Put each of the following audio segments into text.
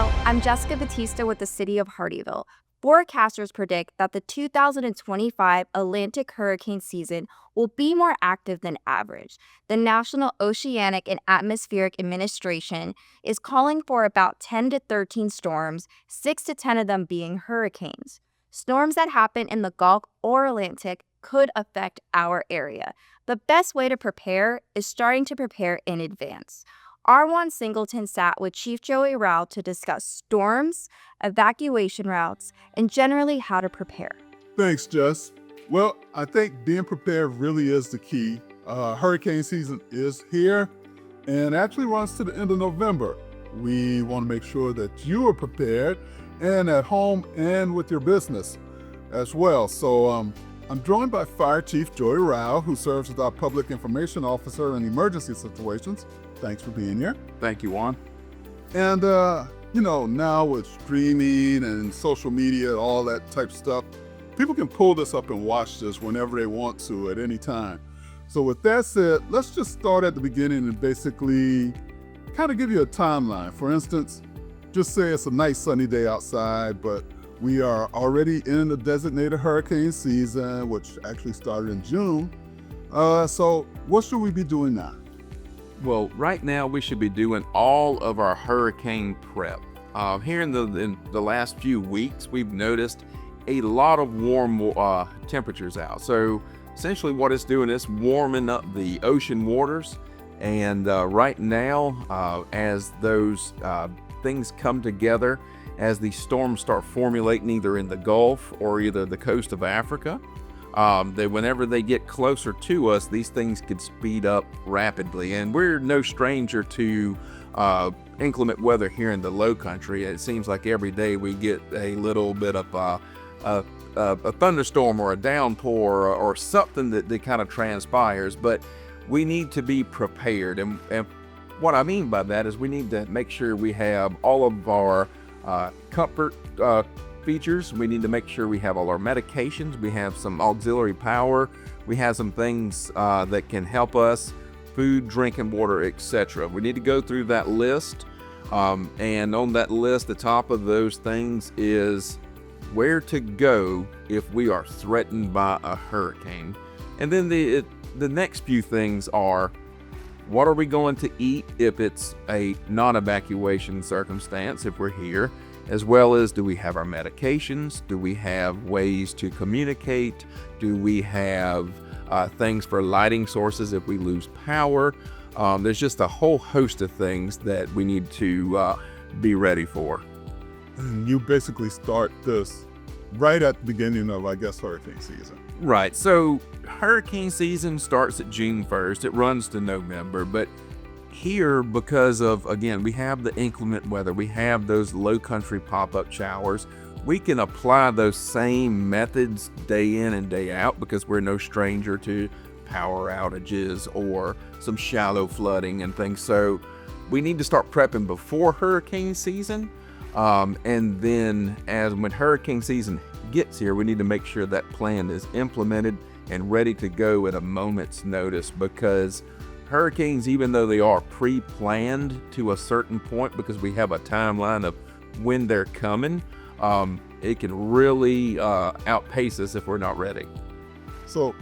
Now, I'm Jessica Batista with the City of Hardyville. Forecasters predict that the 2025 Atlantic hurricane season will be more active than average. The National Oceanic and Atmospheric Administration is calling for about 10 to 13 storms, 6 to 10 of them being hurricanes. Storms that happen in the Gulf or Atlantic could affect our area. The best way to prepare is starting to prepare in advance. R1 Singleton sat with Chief Joey Rao to discuss storms, evacuation routes, and generally how to prepare. Thanks, Jess. Well, I think being prepared really is the key. Hurricane season is here and actually runs to the end of November. We want to make sure that you are prepared and at home and with your business as well. So I'm joined by Fire Chief Joey Rao, who serves as our Public Information Officer in emergency situations. Thanks for being here. Thank you, Juan. And, now with streaming and social media, all that type of stuff, people can pull this up and watch this whenever they want to at any time. So with that said, let's just start at the beginning and basically kind of give you a timeline. For instance, just say it's a nice sunny day outside, but we are already in the designated hurricane season, which actually started in June. So what should we be doing now? Well, right now we should be doing all of our hurricane prep. Here in the last few weeks, we've noticed a lot of warm temperatures out. So essentially what it's doing is warming up the ocean waters. And right now, as those things come together, as the storms start formulating either in the Gulf or either the coast of Africa, whenever they get closer to us, these things could speed up rapidly. And we're no stranger to inclement weather here in the low country. It seems like every day we get a little bit of a thunderstorm or a downpour or something that kind of transpires, but we need to be prepared. And what I mean by that is we need to make sure we have all of our comfort features. We need to make sure we have all our medications, we have some auxiliary power, we have some things that can help us, food, drinking water, etc. We need to go through that list, and on that list, the top of those things is where to go if we are threatened by a hurricane. And then the next few things are, what are we going to eat if it's a non-evacuation circumstance, if we're here, as well as do we have our medications? Do we have ways to communicate? Do we have things for lighting sources if we lose power? There's just a whole host of things that we need to be ready for. And you basically start this right at the beginning of, I guess, hurricane season. Right. So hurricane season starts at June 1st. It runs to November. But here, because of, again, we have the inclement weather, we have those low country pop-up showers, we can apply those same methods day in and day out because we're no stranger to power outages or some shallow flooding and things. So we need to start prepping before hurricane season. And then when hurricane season gets here, we need to make sure that plan is implemented and ready to go at a moment's notice, because hurricanes, even though they are pre-planned to a certain point because we have a timeline of when they're coming, it can really outpace us if we're not ready. So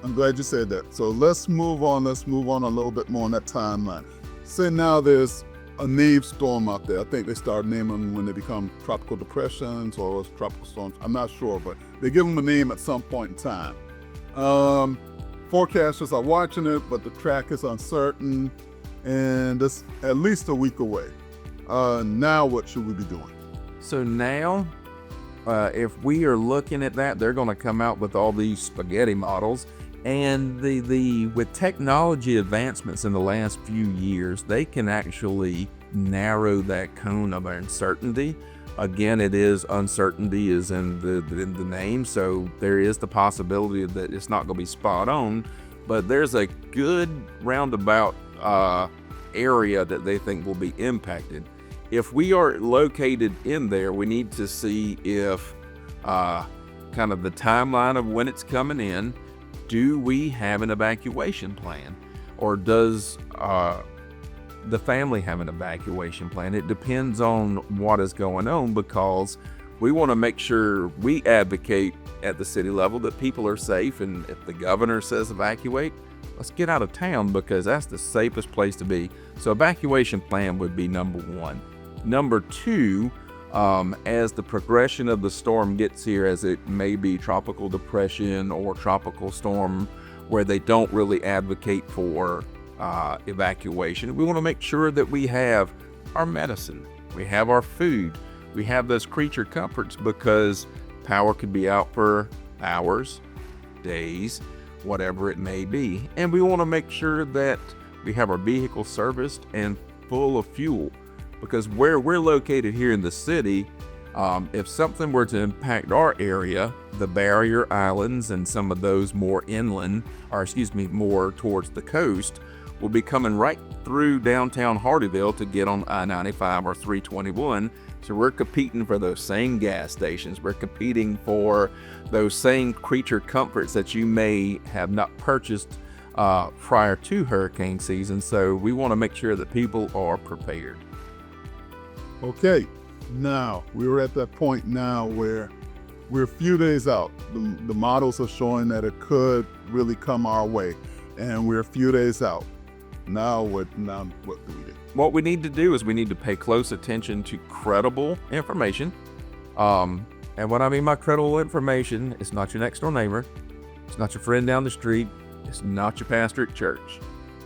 I'm glad you said that. So let's move on a little bit more on that timeline. Say now there's a named storm out there. I think they start naming them when they become tropical depressions or tropical storms. I'm not sure, but they give them a name at some point in time. Forecasters are watching it, but the track is uncertain, and it's at least a week away. Now what should we be doing? So now, if we are looking at that, they're going to come out with all these spaghetti models. And with technology advancements in the last few years, they can actually narrow that cone of uncertainty. Again, uncertainty is in the name, so there is the possibility that it's not going to be spot on, but there's a good roundabout area that they think will be impacted. If we are located in there, we need to see if kind of the timeline of when it's coming in. Do we have an evacuation plan, or does the family have an evacuation plan. It depends on what is going on, because we want to make sure we advocate at the city level that people are safe. And if the governor says evacuate, let's get out of town, because that's the safest place to be. So evacuation plan would be number one. Number two, as the progression of the storm gets here, as it may be tropical depression or tropical storm where they don't really advocate for evacuation, we want to make sure that we have our medicine, we have our food, we have those creature comforts, because power could be out for hours, days, whatever it may be. And we want to make sure that we have our vehicle serviced and full of fuel, because where we're located here in the city, if something were to impact our area, the barrier islands and some of those more inland, or more towards the coast, will be coming right through downtown Hardeeville to get on I-95 or 321. So we're competing for those same gas stations. We're competing for those same creature comforts that you may have not purchased prior to hurricane season. So we want to make sure that people are prepared. Okay, now we're at that point now where we're a few days out. The models are showing that it could really come our way, and we're a few days out. Now what do we do? What we need to do is we need to pay close attention to credible information. And what I mean by credible information, it's not your next door neighbor. It's not your friend down the street. It's not your pastor at church.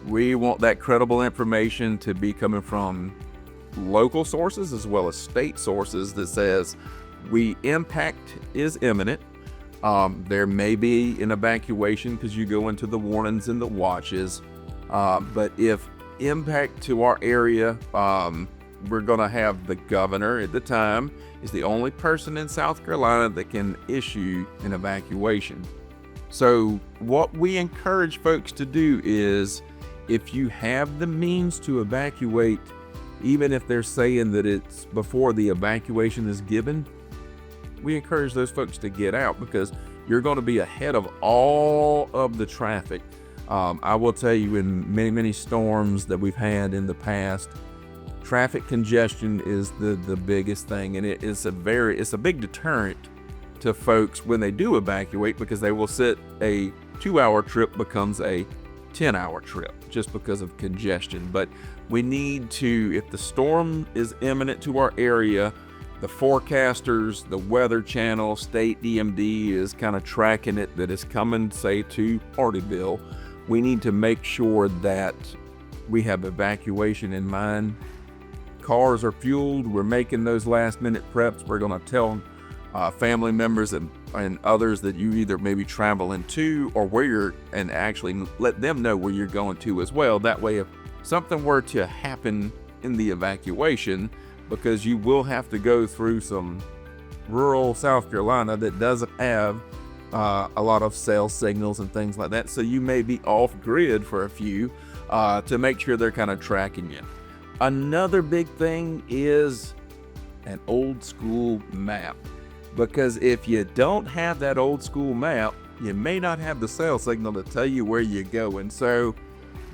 We want that credible information to be coming from local sources as well as state sources that says impact is imminent. There may be an evacuation because you go into the warnings and the watches. But if impact to our area, we're going to have the governor at the time is the only person in South Carolina that can issue an evacuation. So what we encourage folks to do is, if you have the means to evacuate, even if they're saying that it's before the evacuation is given, we encourage those folks to get out, because you're going to be ahead of all of the traffic. I will tell you, in many storms that we've had in the past, traffic congestion is the biggest thing, and it's a big deterrent to folks when they do evacuate, because they will sit a 2-hour trip becomes a 10-hour trip just because of congestion. But we need to, if the storm is imminent to our area, the forecasters, the Weather Channel, State DMD is kind of tracking it that it's coming, say, to Hardeeville. We need to make sure that we have evacuation in mind. Cars are fueled. We're making those last minute preps. We're going to tell family members and others that you either maybe traveling to or where you're, and actually let them know where you're going to as well. That way, if something were to happen in the evacuation, because you will have to go through some rural South Carolina that doesn't have a lot of cell signals and things like that. So you may be off grid for a few to make sure they're kind of tracking you. Another big thing is an old school map, because if you don't have that old school map, you may not have the cell signal to tell you where you're going. So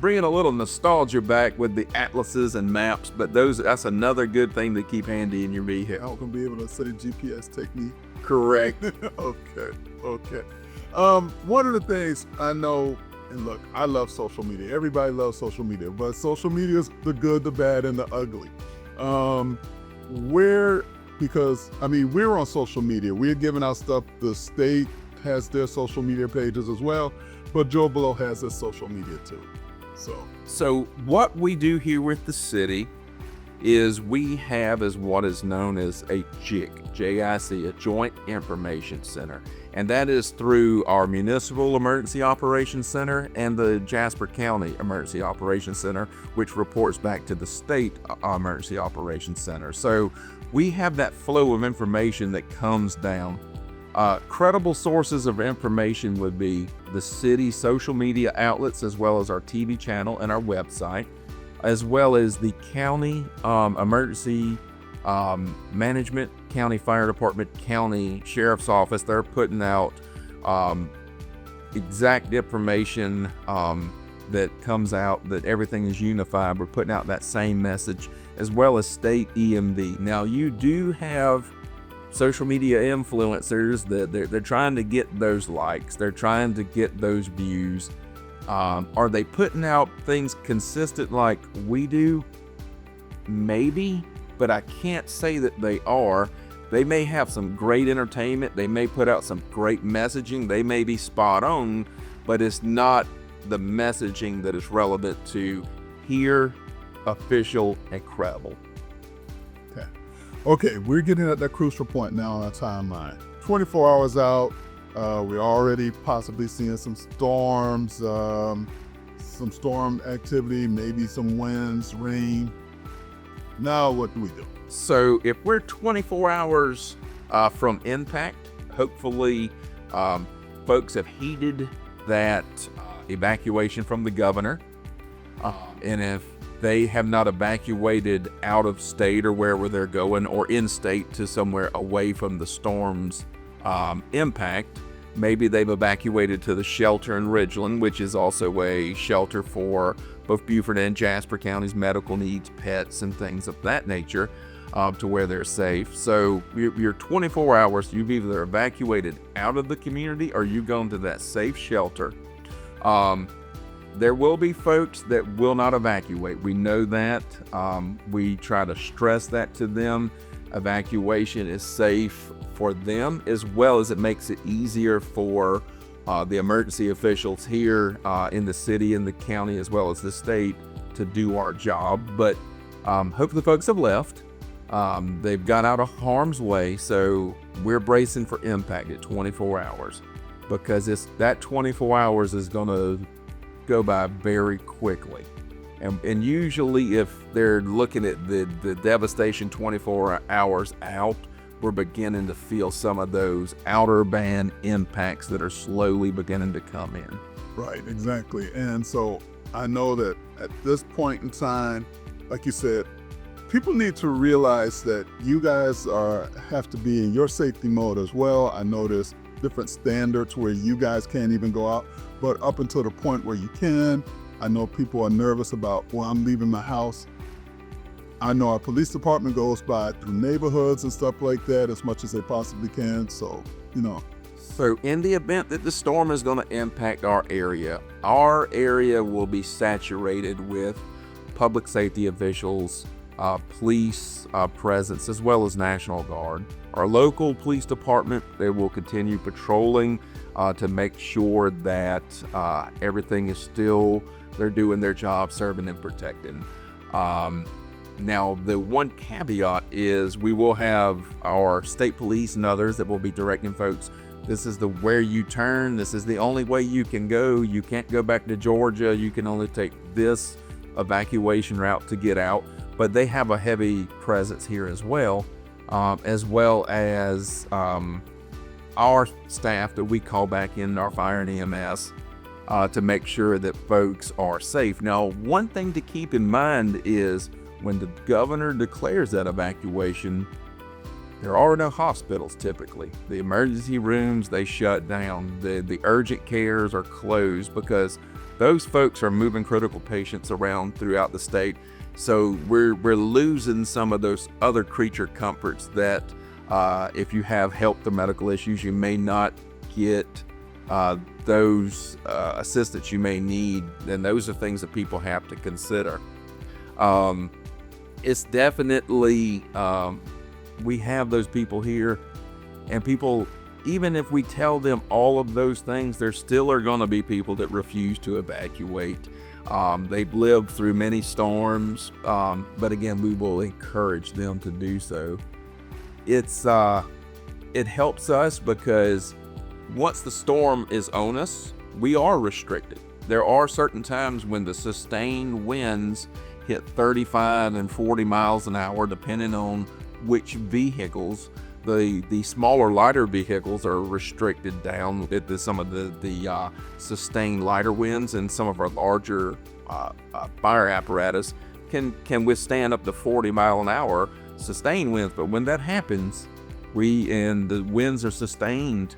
bringing a little nostalgia back with the atlases and maps, but that's another good thing to keep handy in your vehicle. I'm gonna be able to say GPS technique. Correct. Okay. One of the things I know, and look, I love social media. Everybody loves social media, but social media is the good, the bad, and the ugly. Because we're on social media. We're giving out stuff. The state has their social media pages as well, but Joe Blow has his social media too. So what we do here with the city is we have as what is known as a JIC, J-I-C, a Joint Information Center. And that is through our Municipal Emergency Operations Center and the Jasper County Emergency Operations Center, which reports back to the State Emergency Operations Center. So we have that flow of information that comes down. Credible sources of information would be the city social media outlets, as well as our TV channel and our website, as well as the county emergency management, county fire department, county sheriff's office. They're putting out exact information that comes out that everything is unified. We're putting out that same message, as well as state EMD. Now, you do have social media influencers that they're trying to get those likes. They're trying to get those views. Are they putting out things consistent like we do? Maybe, but I can't say that they are. They may have some great entertainment. They may put out some great messaging. They may be spot on, but it's not the messaging that is relevant to here, official, and credible. Okay, we're getting at that crucial point now on our timeline. 24 hours out, we're already possibly seeing some storms, some storm activity, maybe some winds, rain. Now what do we do? So if we're 24 hours from impact, hopefully folks have heeded that evacuation from the governor. And if they have not evacuated out of state or wherever they're going, or in state to somewhere away from the storm's impact, maybe they've evacuated to the shelter in Ridgeland, which is also a shelter for both Beaufort and Jasper counties' medical needs, pets, and things of that nature, to where they're safe. So you're 24 hours, you've either evacuated out of the community or you've gone to that safe shelter. There will be folks that will not evacuate. We know that. We try to stress that to them. Evacuation is safe for them, as well as it makes it easier for the emergency officials here in the city and the county, as well as the state, to do our job. But hopefully folks have left. They've got out of harm's way, so we're bracing for impact at 24 hours, because that 24 hours is going to go by very quickly. And usually if they're looking at the devastation 24 hours out, we're beginning to feel some of those outer band impacts that are slowly beginning to come in. Right, exactly. And so I know that at this point in time, like you said, people need to realize that you guys have to be in your safety mode as well. I know there's different standards where you guys can't even go out, but up until the point where you can, I know people are nervous about, well, I'm leaving my house. I know our police department goes by through neighborhoods and stuff like that as much as they possibly can. So, So in the event that the storm is going to impact our area will be saturated with public safety officials, police presence, as well as National Guard. Our local police department, they will continue patrolling to make sure that everything is still, they're doing their job, serving and protecting. Now, the one caveat is we will have our state police and others that will be directing folks. This is where you turn. This is the only way you can go. You can't go back to Georgia. You can only take this evacuation route to get out. But they have a heavy presence here as well as our staff that we call back in, our fire and EMS, to make sure that folks are safe. Now, one thing to keep in mind is when the governor declares that evacuation, there are no hospitals typically. The emergency rooms, they shut down. The urgent cares are closed because those folks are moving critical patients around throughout the state. So we're losing some of those other creature comforts that if you have health or medical issues, you may not get those assistance you may need. And those are things that people have to consider. It's definitely, we have those people here, and people, even if we tell them all of those things, there still are going to be people that refuse to evacuate. They've lived through many storms, but again, we will encourage them to do so. It helps us because once the storm is on us, we are restricted. There are certain times when the sustained winds hit 35 and 40 miles an hour, depending on which vehicles. The smaller, lighter vehicles are restricted down at some of the sustained lighter winds, and some of our larger fire apparatus can withstand up to 40 mile an hour sustained winds. But when that happens, and the winds are sustained,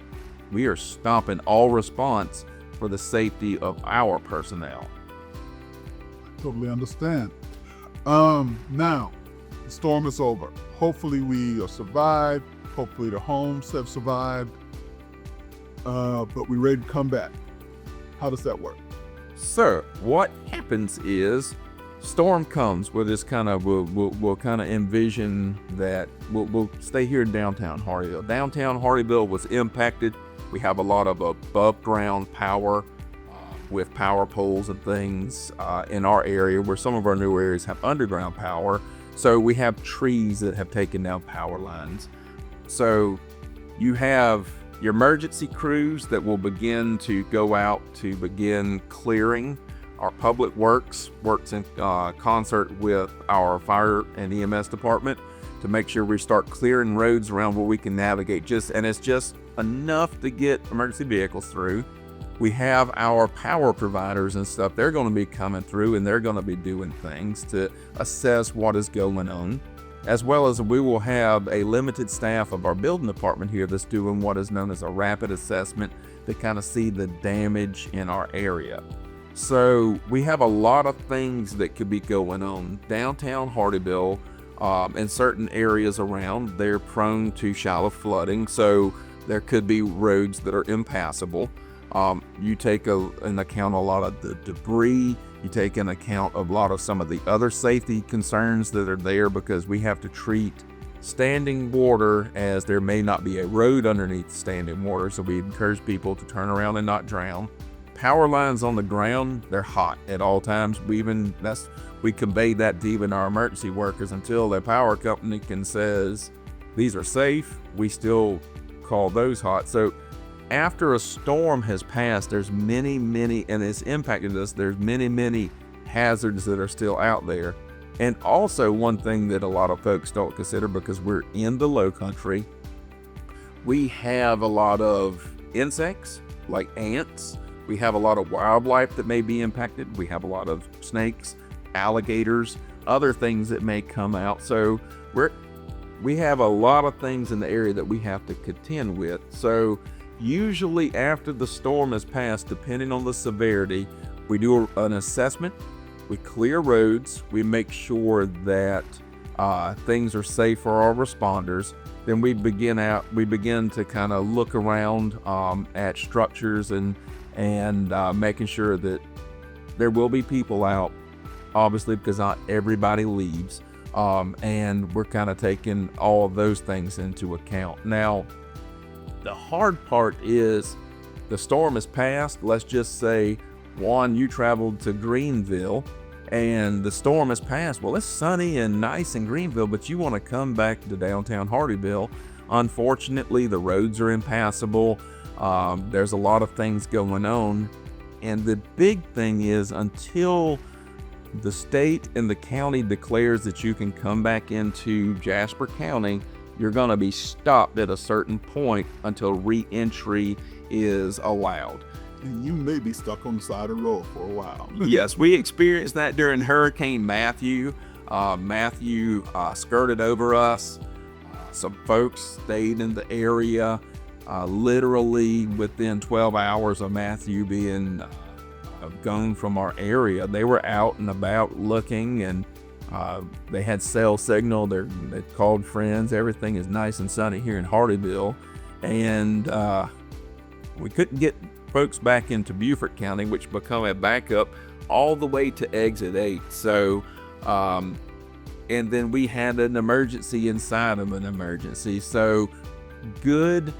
we are stopping all response for the safety of our personnel. totally understand. Now, the storm is over. Hopefully we survived. Hopefully the homes have survived. But we're ready to come back. How does that work? So what happens is storm comes. We'll just kind of we'll kind of envision that we'll stay here in downtown Hardeeville. Downtown Hardeeville was impacted. We have a lot of above ground power with power poles and things in our area, where some of our new areas have underground power. So we have trees that have taken down power lines. So you have your emergency crews that will begin to go out to begin clearing. Our public works works in concert with our fire and EMS department to make sure we start clearing roads around where we can navigate, and it's just enough to get emergency vehicles through. We have our power providers and stuff. They're going to be coming through, and they're going to be doing things to assess what is going on, as well as we will have a limited staff of our building department here that's doing what is known as a rapid assessment to kind of see the damage in our area. So we have a lot of things that could be going on. Downtown Hardeeville and certain areas around, they're prone to shallow flooding, so there could be roads that are impassable. You take into account a lot of the debris. You take into account a lot of some of the other safety concerns that are there, because we have to treat standing water as there may not be a road underneath standing water. So we encourage people to turn around and not drown. Power lines on the ground, they're hot at all times. We convey that to even our emergency workers until the power company says these are safe. We still call those hot. So after a storm has passed, there's many, and it's impacted us. There's many hazards that are still out there. And also one thing that a lot of folks don't consider, because we're in the low country, we have a lot of insects like ants. We have a lot of wildlife that may be impacted. We have a lot of snakes, alligators, other things that may come out. So we have a lot of things in the area that we have to contend with. So usually after the storm has passed, depending on the severity, we do an assessment, we clear roads, we make sure that things are safe for our responders. Then we begin to kind of look around at structures and making sure that there will be people out, obviously, because not everybody leaves. And we're kind of taking all of those things into account. Now, the hard part is the storm has passed. Let's just say, Juan, you traveled to Greenville and the storm has passed. Well, it's sunny and nice in Greenville, but you want to come back to downtown Hardeeville. Unfortunately, the roads are impassable. There's a lot of things going on. And the big thing is, until the state and the county declares that you can come back into Jasper County, you're going to be stopped at a certain point until re-entry is allowed. And you may be stuck on the side of the road for a while. Yes, we experienced that during Hurricane Matthew. Matthew skirted over us. Some folks stayed in the area. Literally within 12 hours of Matthew being gone from our area, they were out and about looking, and they had cell signal. They called friends. Everything is nice and sunny here in Hardeeville, and we couldn't get folks back into Beaufort County, which become a backup all the way to exit 8. So, and then we had an emergency inside of an emergency. So, good,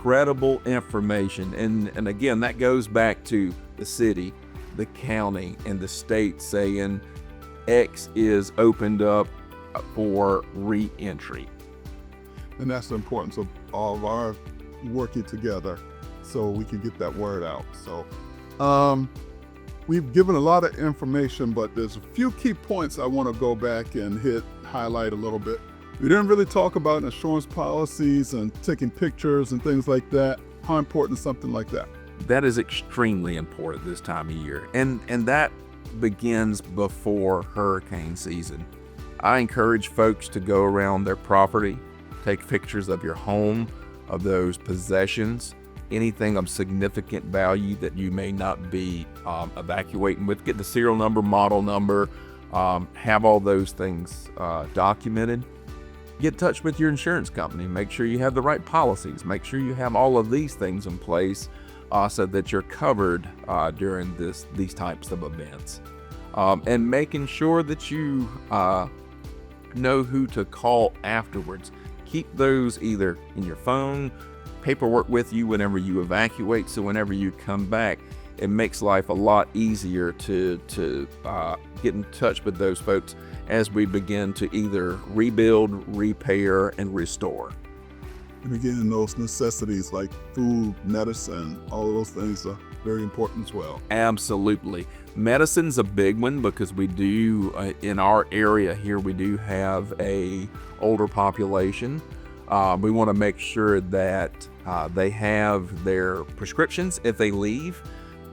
credible information, and again, that goes back to the city, the county, and the state saying X is opened up for re-entry. And that's the importance of all of our working together so we can get that word out. So we've given a lot of information, but there's a few key points I want to go back and highlight a little bit. We didn't really talk about insurance policies and taking pictures and things like that. How important is something like that? That is extremely important this time of year, and that begins before hurricane season. I encourage folks to go around their property, take pictures of your home, of those possessions, anything of significant value that you may not be evacuating with. Get the serial number, model number, have all those things documented. Get in touch with your insurance company. Make sure you have the right policies. Make sure you have all of these things in place so that you're covered during these types of events. And making sure that you know who to call afterwards. Keep those either in your phone, paperwork with you whenever you evacuate, so whenever you come back, it makes life a lot easier to get in touch with those folks as we begin to either rebuild, repair, and restore. And again, those necessities like food, medicine, all of those things are very important as well. Absolutely. Medicine's a big one because we do, in our area here, we do have a older population. We want to make sure that they have their prescriptions if they leave.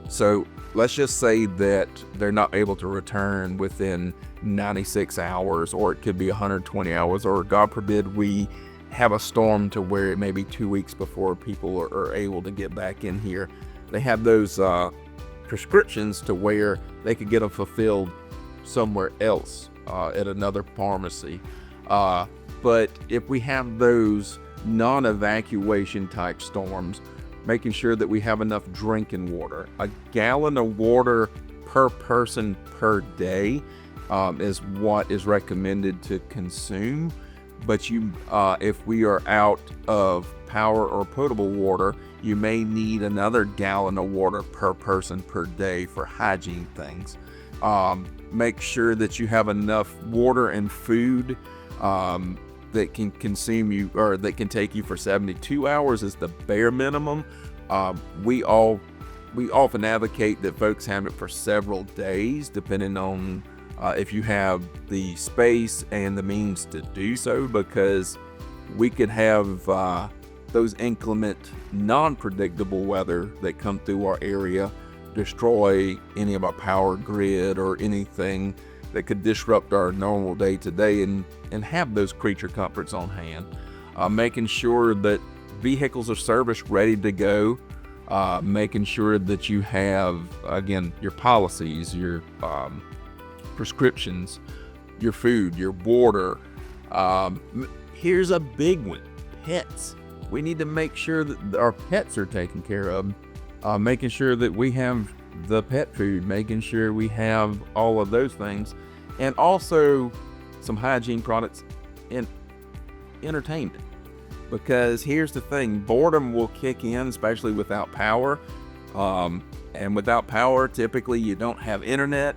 So let's just say that they're not able to return within 96 hours, or it could be 120 hours, or God forbid we have a storm to where it may be 2 weeks before people are able to get back in here. They have those prescriptions to where they could get them fulfilled somewhere else at another pharmacy. But if we have those non-evacuation type storms, making sure that we have enough drinking water. A gallon of water per person per day is what is recommended to consume. But if we are out of power or potable water, you may need another gallon of water per person per day for hygiene things. Make sure that you have enough water and food that can consume you, or that can take you for 72 hours is the bare minimum. We often advocate that folks have it for several days, depending on if you have the space and the means to do so, because we could have those inclement, non-predictable weather that come through our area destroy any of our power grid or anything that could disrupt our normal day-to-day, and have those creature comforts on hand. Making sure that vehicles are serviced, ready to go. Making sure that you have, again, your policies, your prescriptions, your food, your water. Here's a big one: pets. We need to make sure that our pets are taken care of. Making sure that we have the pet food, making sure we have all of those things, and also some hygiene products and entertainment. Because here's the thing, boredom will kick in, especially without power. And without power, typically you don't have internet.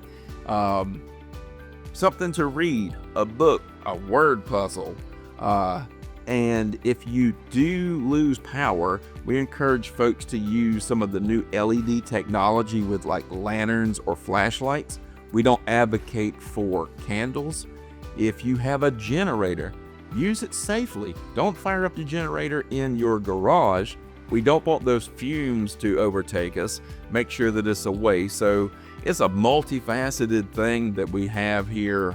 Something to read, a book, a word puzzle. And if you do lose power, we encourage folks to use some of the new LED technology with like lanterns or flashlights. We don't advocate for candles. If you have a generator, use it safely. Don't fire up your generator in your garage. We don't want those fumes to overtake us. Make sure that it's away. So it's a multifaceted thing that we have here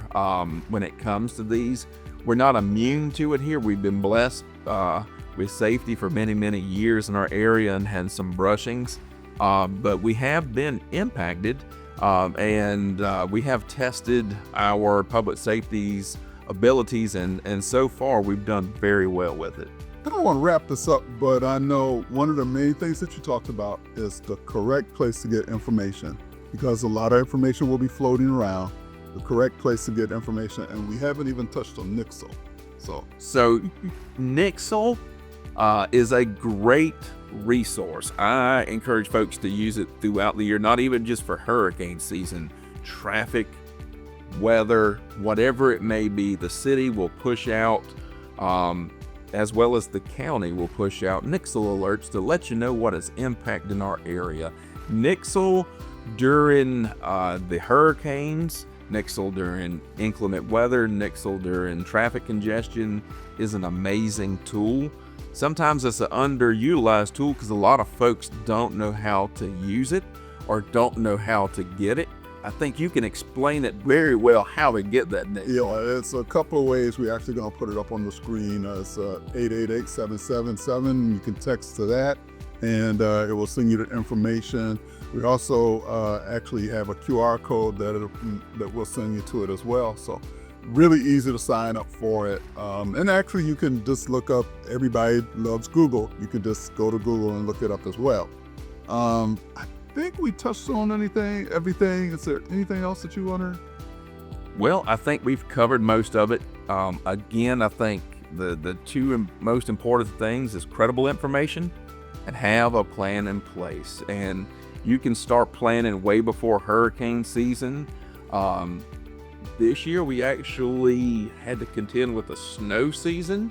when it comes to these. We're not immune to it here. We've been blessed with safety for many, many years in our area and had some brushings. But we have been impacted, and we have tested our public safety's abilities, and so far we've done very well with it. I don't want to wrap this up, but I know one of the main things that you talked about is the correct place to get information, because a lot of information will be floating around. The correct place to get information, and we haven't even touched on Nixle. So Nixle is a great resource. I encourage folks to use it throughout the year, not even just for hurricane season, traffic, weather, whatever it may be. The city will push out, as well as the county will push out Nixle alerts to let you know what is impacting our area. Nixle during the hurricanes, Nixle during inclement weather, Nixle during traffic congestion is an amazing tool. Sometimes it's an underutilized tool because a lot of folks don't know how to use it or don't know how to get it. I think you can explain it very well how to get that, Nick. Yeah, it's a couple of ways. We're actually going to put it up on the screen. It's 888-777. You can text to that. and it will send you the information. We also actually have a QR code that will send you to it as well. So really easy to sign up for it. And actually you can just look up, everybody loves Google. You can just go to Google and look it up as well. I think we touched on everything. Is there anything else that you want to? Well, I think we've covered most of it. Again, I think the two most important things is credible information and have a plan in place. And you can start planning way before hurricane season. This year we actually had to contend with a snow season,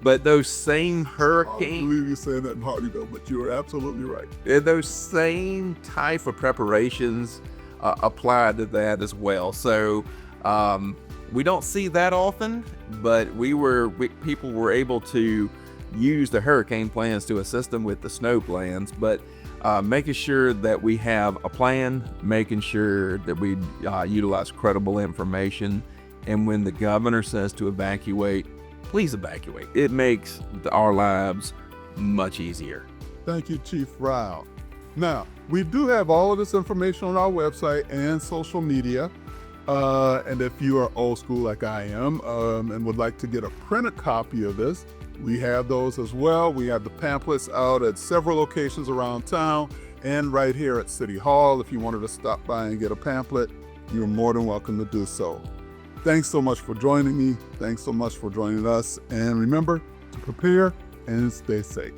but those same I hurricane, believe you saying that in Hardyville, but you are absolutely right. those same type of preparations apply to that as well. So we don't see that often, but people were able to use the hurricane plans to assist them with the snow plans. But making sure that we have a plan, making sure that we utilize credible information, and when the governor says to evacuate, please evacuate. It makes our lives much easier. Thank you, Chief Rao. Now, we do have all of this information on our website and social media. And if you are old school like I am and would like to get a printed copy of this, we have those as well. We have the pamphlets out at several locations around town and right here at City Hall. If you wanted to stop by and get a pamphlet, you're more than welcome to do so. Thanks so much for joining me. Thanks so much for joining us. And remember to prepare and stay safe.